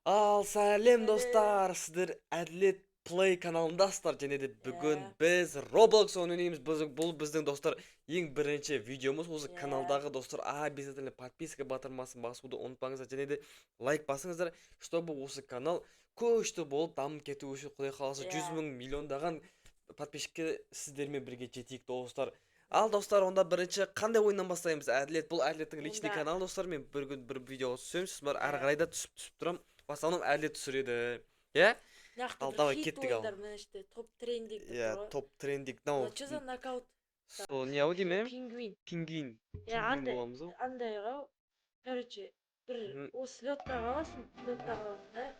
Ал сәлем Сәлем. достар, сіздер Әділет Play каналындасыздар, және де бүгін Иә. біз Roblox ойнаймыз. Бұл біздің достар ең бірінші видеомыз. Осы Иә. каналдағы достар обязательно подписка батырмасын басуды ұмытпаңыздар, және де лайк басыңыздар, чтобы осы канал көшті болып дамып кету үшін, Құдай қаласа 100 мың миллиондаған подписчикке сіздермен бірге жетейік достар. Ал достар, онда бірінші қандай ойыннан бастаймыз? Әділет, бұл Әділеттің личный каналы достар. Мен бір күн бір видеоға түсемін, сіз бар ары қарай да түсіп тұрам. В основном Әділет түсіреді. Иә? Ал давай кеттік ал. Топ трендинг. Иә, топ трендинг. No. Что за нокаут? Сол не ау деймін? Пингвин. Пингвин. Андай ау. Короче, бір осы слетқа қаласың, слетқа қаласың, да?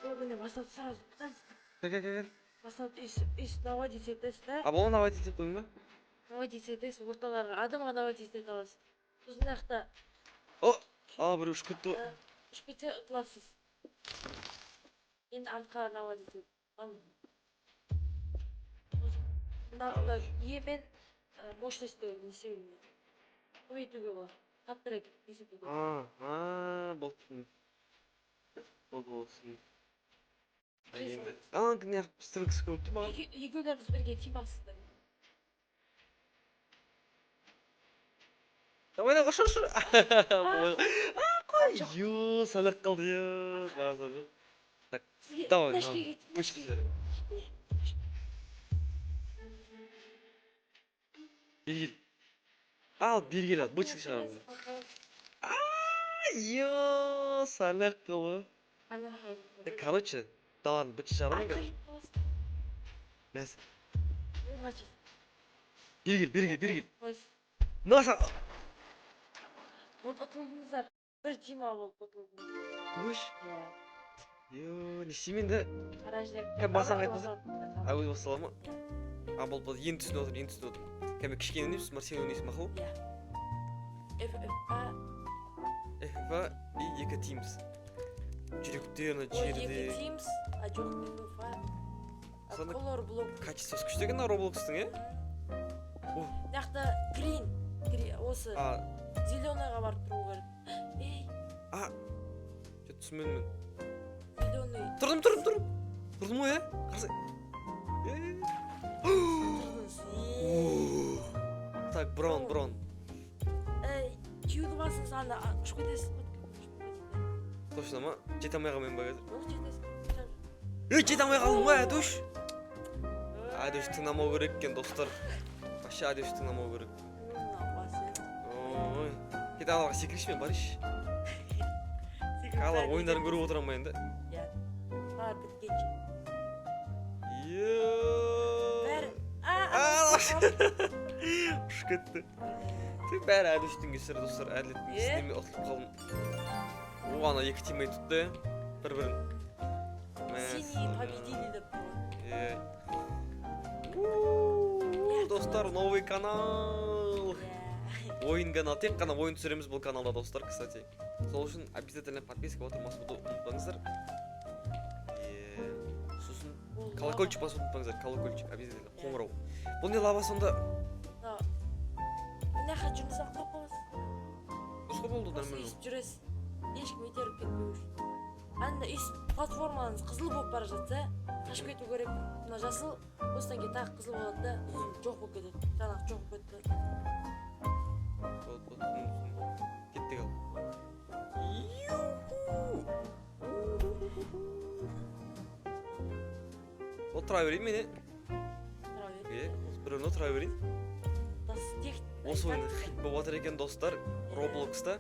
Сол күні бастап сразу. Как? Бастап ис наводить етесің, да? А бұл наводить етіп қойдың ба? Наводить етесің, орталарға адамға наводить ете аласың. Сосын жақта. О, бір ұшып кетті ғой. Ұшып кетсе ұтыласыз. Енді артқа наводить етіп. Мына емен мощностьті несеуіне. Көбейтуге болады. Қаттырақ есептеуге болады. Болсын. Неғып пістіргісі көпті маған. Екеулеріңіз бірге тимасыздар. Давай, ұшыр. Қой. Сәлек қалды. Так, давай. Бергел. Ал, бергел ал, бычық шығармын. Сәлек қылы. Короче, давай, бычық шығармын. Мәз. Бергел. Наса. Ұтылдыңыздар. Бір тима болып ұтылдыңыздар. Көш. Не істеймін де? Басаң айтпасың? Әуіз басала ма? Бұл енді түсін отыр. Кәмі кішкені өнейміз, Марсен өнейсіз мақыл? FFA и екі Teams. Жүректеріні жерде. Екі Teams, а жоқ FFA. Color Block. Качествосы күшті екен Roblox'тың, е? Нақты green. Осы зеленыйға барып тұру керек. Ей. Түсінмедім мен. Зеленый. Тұрдым. Тұрдым ғой, е? Қарсы. Так, Брон. Кеуді басын саны ұшып кетесің. Точно ма? Жете алмай қалмен ба қазір? Жоқ, жетесің. Жете алмай қалдым ғой, Әдуш. Әдуш тыңдамау керек екен, достар. Вообще Әдуш тыңдамау керек. Ой. Кет алаға секірші мен барыш. Алар ойындарын көріп отырам ба енді? Бар біткенше. Ұш кетті. Бәрі Әдуштің кесірі, достар. Әділеттің кесіріне ұтылып қалдым. Ана екі тимей тұтты. Бір-бірін. Синий победили деп тұрған. Достар, новый канал. Ойын канал. Тек қана ойын түсіреміз бұл каналда, достар, кстати. Сол үшін обязательно подписка отырмасуды ұмытпаңыздар. Сосын колокольчик басуды ұмытпаңыздар. Колокольчик обязательно. Қоңырау. Бұл не лава сонда? Нәқа жүрміз ақпап боласыз. Осқа болды, нормально. Осы жүресіз. Ешкім етеріп кетпеу үшін. Анда платформаңыз қызыл болып бара жатса, қашып кету керек. Мына жасыл, осыдан кейін тағы қызыл болады да, жоқ болып кетеді. Жаңағы жоқ болып кетті. Кеттік ал. Отыра берейін мен, е? Бір өне отыра берейін. Осы ойын хит болып атыр екен, достар. Roblox'та.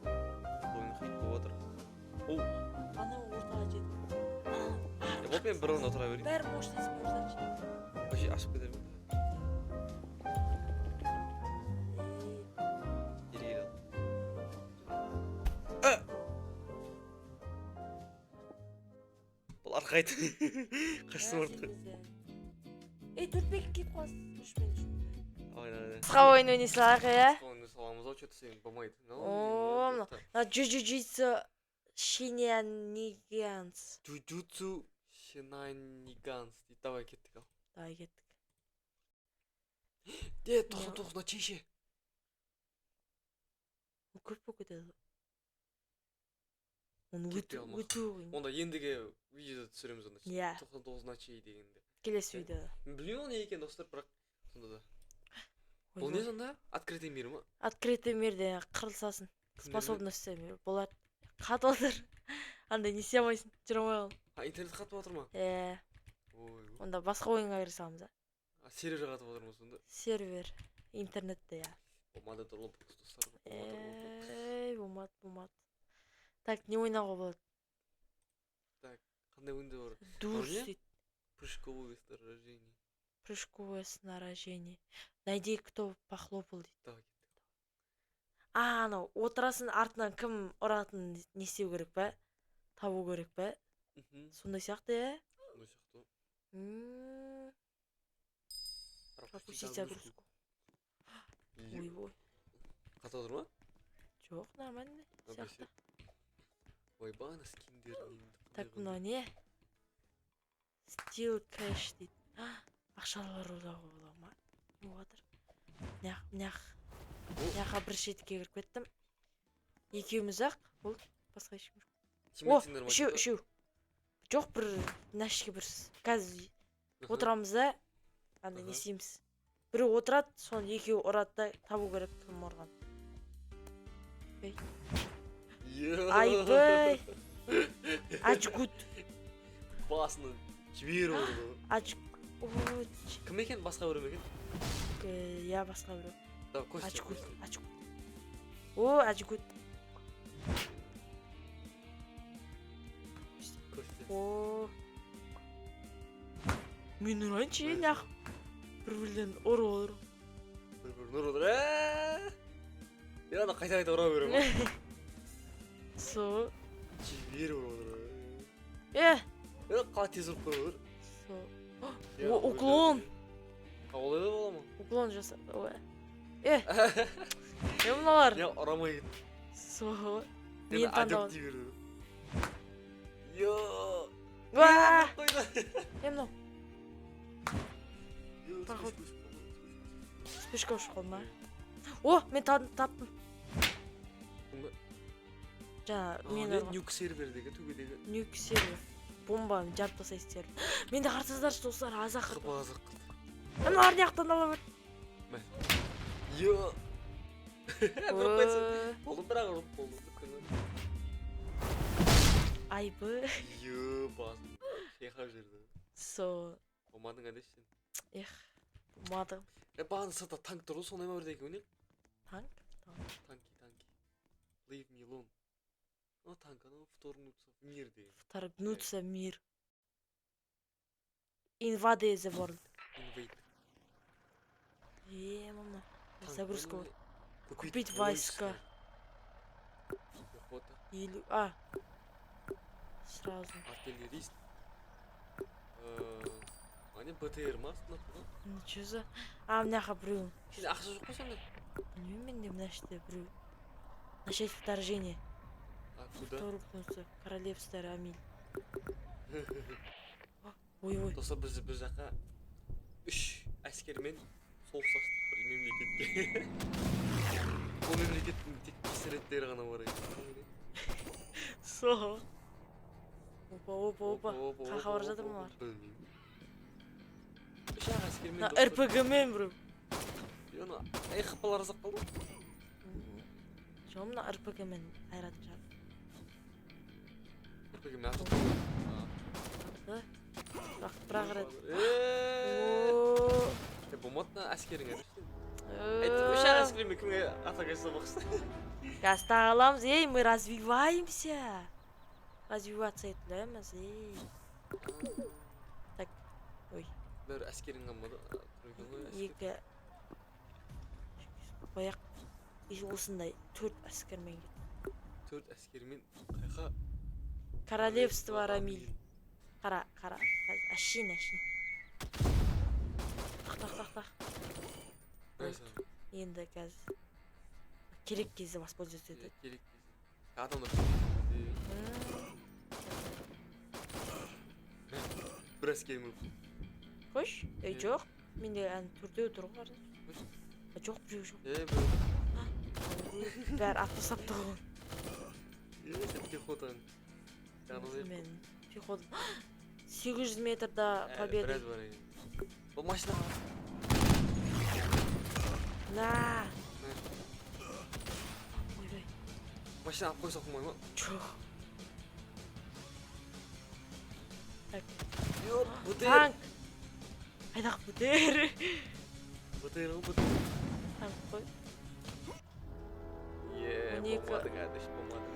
Ойын хит болып атыр. Ана ортаға жетіп. Болып мен бір өне отыра берейін. Бәрі мощность болсаншы. Вообще ашып кетер ме? Бұл арқа айты. Қашсын ортқа. Төртпеке кетіп қаласыз. Үшпен. Қысқа ойын ойнайсыздар, иә? Қысқа ойын ойнайсыз, ау, что-то сен болмайды. На Jujutsu Shenanigans. Jujutsu Shenanigans. Давай кеттік ал. Давай кеттік. Тоқсан чеше. Көп болып кетеді. Оны Кетпей алмақ. өту қиын. Онда ендігі видеода түсіреміз онда. Иә. 99 ночей дегенде. Келесі видеода. Білмеймін ол не екен достар, бірақ сонда да. Ой, Бұл не сонда? Открытый мир ма? Открытый мирде қырылсасын. Способность болады. Қатып отыр. Андай не істей алмайсың. Жүре алмай қалдың. Интернет қатып отыр ма? Ой. Онда басқа ойынға кіре саламыз. Сервер қатып отыр ма сонда? Сервер. Интернетте, иә. Болмады Roblox достар. Болмады. Так, не ойнауға болады? Қандай ойында бар? Душ не? дейді. Прыжковое снаряжение. Прыжковое снаряжение. Найди, кто похлопал дейді. Так. Анау отырасын артынан кім ұратын не істеу керек па? Табу керек па? Сондай сияқты, иә? Сондай сияқты. Пропустить загрузку. Ой. Қатып отыр ма? Жоқ, нормально сияқты. Ойбай, скиндер. Так, мынау не? Стил кэш дейді. Ақшалар ұлауға бола ма? Не отыр? Мыняққа бір шетке кіріп кеттім. Екеуміз ақ, ол басқа ешкім жоқ. Үшеу. Жоқ, бір нәшке бір қазір отырамыз да, анда не істейміз. Біреу отырады, соны екеу ұрады да табу керек кім ұрған. Айбай! Ачгут. Басыны жіберіп ұрды. Кім екен? Басқа біреу екен? Я басқа біреу. Ачгут. Ачгут. Мен ұрайыншы, нақ. Бір-бірлен ұры olur. Бір-бірлен ұры olur. Ана қайта ұра берем. Со. Жіберіп ұры. Қала тез ұрып қой olur. Со. Уклон. Олай да бола ма? Уклон жаса. Не мыналар? Не ұрамай кет. Со. Мен таңдауын. Не мынау? Спешка ұшып қалды ма? Мен таптым. Жаңа мен ұрған. Нюк сервердегі төбедегі. Нюк сервер. Бомбаны жарып тастайсыз сервер. Менде қарсыздаршы достар, азақ қырып. Азақ қырып. Аналар не ақтан ала бер. Болды бірақ ұрып болды. Айбы. Басын. Шейхав жерді. Со. Болмадың әдешсен. Болмадым. Бағаны сыртта танк тұрды, сондай ма бірдегі өне? Танк? Танки. Leave me alone. Танк, вторгнуться в мир деген. Вторгнуться в мир. Invade the world. Invade. Мама. Загрузка. Купить войска. Пехота. Сразу. Артиллерист. Они БТР ма? Ну че за? Мыняққа біреу. Сен ақша жоқ қой сонда? Білмеймін мен де мына жерде біреу. Начать вторжение. Куда? Вторгнуться. Королевство Рамиль. Ой. Достар біз бір жаққа 3 әскермен соғыс аштық бір мемлекетке. Ол мемлекеттің тек пистолеттері ғана бар екен. Со. Опа. Қақа бар жатыр ма бар? Білмеймін. 3 әскермен РПГ-мен біреу. Қапалар азақ қалды? Жоқ, мына РПГ-мен айратып жатыр. РПГ-мен атып? Бірақ рет. Болмады әскерің әдір. 3 әскермен кімге атака жасамақсың? Гаста аламыз, мы развиваемся. Развиваться етілеміз, Так, ой. Бір әскерің қалмады. Екі. Баяқ. Осындай 4 әскермен кет. 4 әскермен қайқа? Королевство Рамиль. Қара. Әшін. Тақ. Енді қазір. Керек кезде воспользоваться етеді. Керек кезде. Адамдар. Бір әскермен. Қош? Жоқ. Менде ән төртеу тұр ғой. Жоқ, біреу жоқ. Біреу. Бәрі атпасап тұғын. Пехотаң. канал деп. мен пехот 800 метрда победа. Біраз бар екен. Бұл машина. На. Ойбай. Машина алып қойсақ болмай ма? Жоқ. Йоп, бутер. Танк. Айдақ бутер. Бутер, бутер. Танк қой. Болмады, кәдеш, болмады.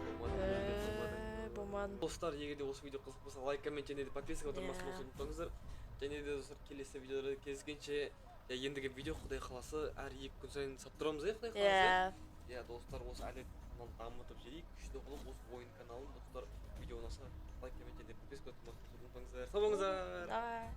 Болмады. Достар, егер де осы видео қызық болса, лайк, коммент және де подписка отырмасын болсын ұмытпаңыздар. Және де достар, келесі видеода кездескенше, ендігі видео Құдай қаласы әр 2 күн сайын сап тұрамыз, Құдай қаласы. Достар, осы әлі дамытып жүрейік, күшті болып осы ойын каналын достар видео ұнаса лайк, коммент және де подписка отырмасын ұмытпаңыздар. Сау болыңыздар.